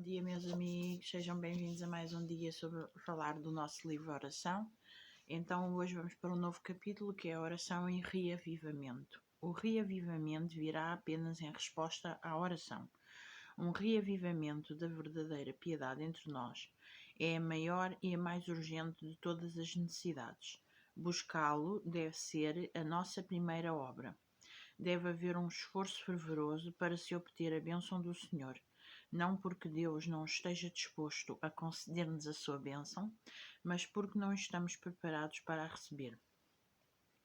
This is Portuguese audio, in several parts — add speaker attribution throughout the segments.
Speaker 1: dia, meus amigos, sejam bem-vindos a mais um dia sobre falar do nosso livro Oração. Então, hoje vamos para um novo capítulo que é a oração em reavivamento. O reavivamento virá apenas em resposta à oração. Um reavivamento da verdadeira piedade entre nós é a maior e a mais urgente de todas as necessidades. Buscá-lo deve ser a nossa primeira obra. Deve haver um esforço fervoroso para se obter a bênção do Senhor. Não porque Deus não esteja disposto a conceder-nos a sua bênção, mas porque não estamos preparados para a receber.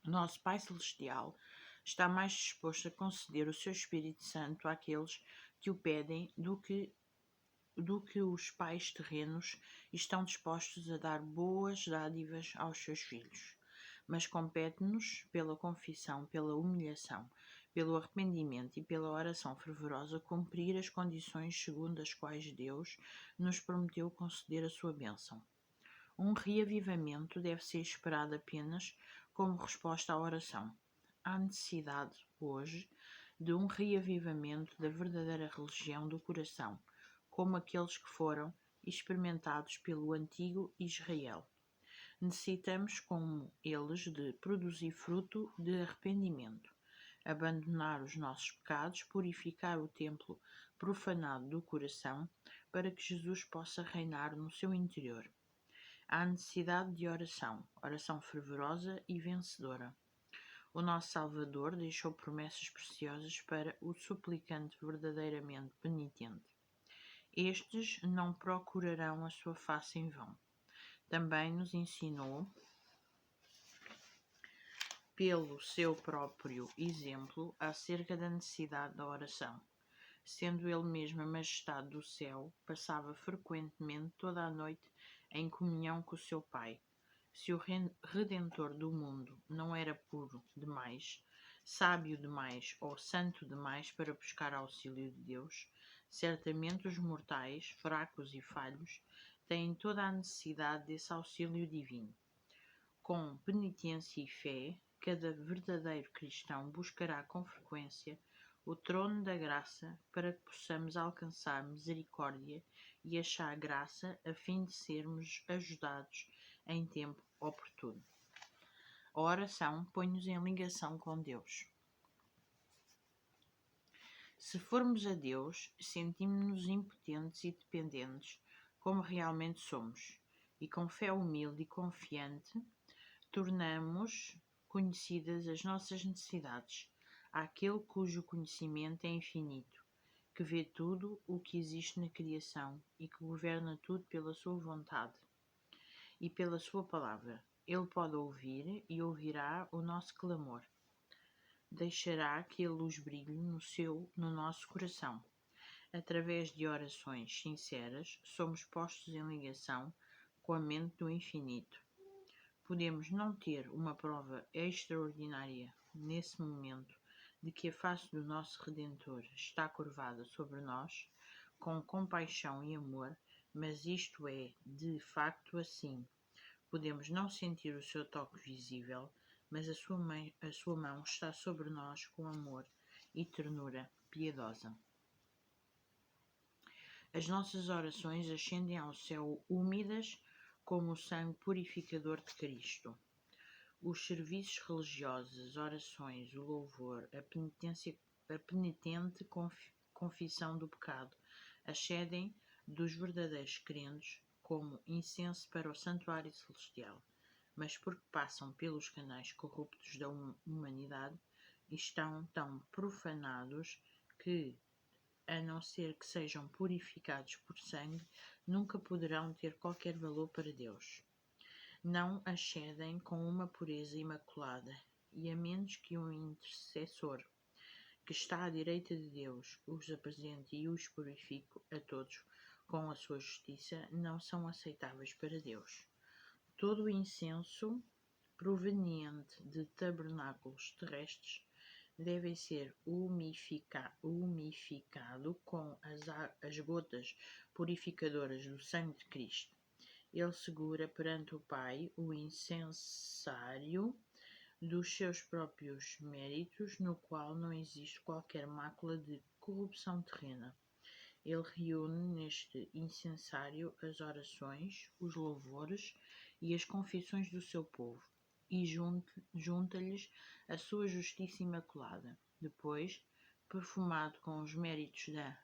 Speaker 1: Nosso Pai Celestial está mais disposto a conceder o seu Espírito Santo àqueles que o pedem do que os pais terrenos estão dispostos a dar boas dádivas aos seus filhos. Mas compete-nos, pela confissão, pela humilhação, pelo arrependimento e pela oração fervorosa, cumprir as condições segundo as quais Deus nos prometeu conceder a sua bênção. Um reavivamento deve ser esperado apenas como resposta à oração. Há necessidade, hoje, de um reavivamento da verdadeira religião do coração, como aqueles que foram experimentados pelo antigo Israel. Necessitamos, como eles, de produzir fruto de arrependimento, abandonar os nossos pecados, purificar o templo profanado do coração, para que Jesus possa reinar no seu interior. Há necessidade de oração fervorosa e vencedora. O nosso Salvador deixou promessas preciosas para o suplicante verdadeiramente penitente. Estes não procurarão a sua face em vão. Também nos ensinou, pelo seu próprio exemplo, acerca da necessidade da oração. Sendo ele mesmo a majestade do céu, passava frequentemente toda a noite em comunhão com o seu Pai. Se o Redentor do mundo não era puro demais, sábio demais ou santo demais para buscar auxílio de Deus, certamente os mortais, fracos e falhos, têm toda a necessidade desse auxílio divino. Com penitência e fé, cada verdadeiro cristão buscará com frequência o trono da graça para que possamos alcançar misericórdia e achar graça a fim de sermos ajudados em tempo oportuno. A oração põe-nos em ligação com Deus. Se formos a Deus, sentimos-nos impotentes e dependentes, como realmente somos, e com fé humilde e confiante, tornamos conhecidas as nossas necessidades àquele cujo conhecimento é infinito, que vê tudo o que existe na criação e que governa tudo pela sua vontade e pela sua palavra. Ele pode ouvir e ouvirá o nosso clamor. Deixará que a luz brilhe no nosso coração. Através de orações sinceras, somos postos em ligação com a mente do infinito. Podemos não ter uma prova extraordinária nesse momento de que a face do nosso Redentor está curvada sobre nós, com compaixão e amor, mas isto é de facto assim. Podemos não sentir o seu toque visível, mas a sua mão está sobre nós com amor e ternura piedosa. As nossas orações ascendem ao céu úmidas como o sangue purificador de Cristo. Os serviços religiosos, as orações, o louvor, a penitente confissão do pecado ascendem dos verdadeiros crentes como incenso para o santuário celestial, mas porque passam pelos canais corruptos da humanidade, estão tão profanados que, a não ser que sejam purificados por sangue, nunca poderão ter qualquer valor para Deus. Não ascendem com uma pureza imaculada, e a menos que um intercessor que está à direita de Deus os apresente e os purifique a todos com a sua justiça, não são aceitáveis para Deus. Todo o incenso proveniente de tabernáculos terrestres deve ser umificado com as gotas purificadoras do sangue de Cristo. Ele segura perante o Pai o incensário dos seus próprios méritos, no qual não existe qualquer mácula de corrupção terrena. Ele reúne neste incensário as orações, os louvores e as confissões do seu povo e junta-lhes a sua justiça imaculada. Depois, perfumado com os méritos da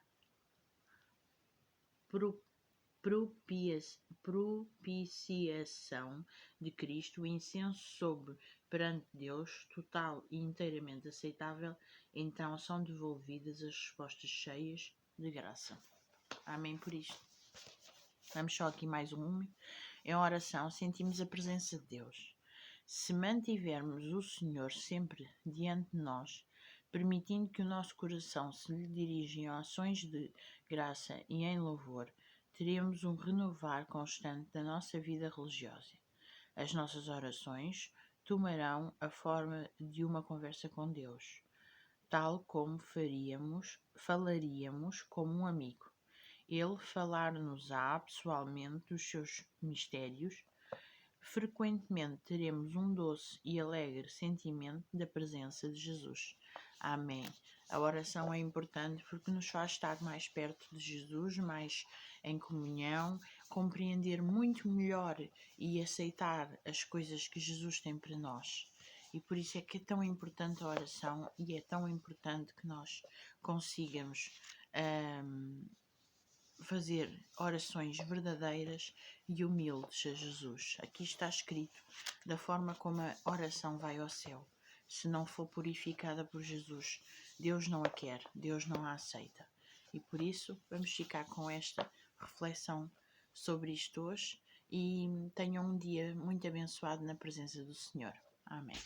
Speaker 1: propiciação de Cristo, o incenso sobe perante Deus, total e inteiramente aceitável, então são devolvidas as respostas cheias de graça. Amém por isto. Vamos só aqui mais um. Em oração sentimos a presença de Deus. Se mantivermos o Senhor sempre diante de nós, permitindo que o nosso coração se lhe dirija em ações de graça e em louvor, teremos um renovar constante da nossa vida religiosa. As nossas orações tomarão a forma de uma conversa com Deus, tal como falaríamos como um amigo. Ele falar-nos-á pessoalmente dos seus mistérios. Frequentemente teremos um doce e alegre sentimento da presença de Jesus. Amém. A oração é importante porque nos faz estar mais perto de Jesus, mais em comunhão, compreender muito melhor e aceitar as coisas que Jesus tem para nós. E por isso é que é tão importante a oração e é tão importante que nós consigamos fazer orações verdadeiras e humildes a Jesus. Aqui está escrito da forma como a oração vai ao céu. Se não for purificada por Jesus, Deus não a quer, Deus não a aceita. E por isso vamos ficar com esta reflexão sobre isto hoje e tenham um dia muito abençoado na presença do Senhor. Amém.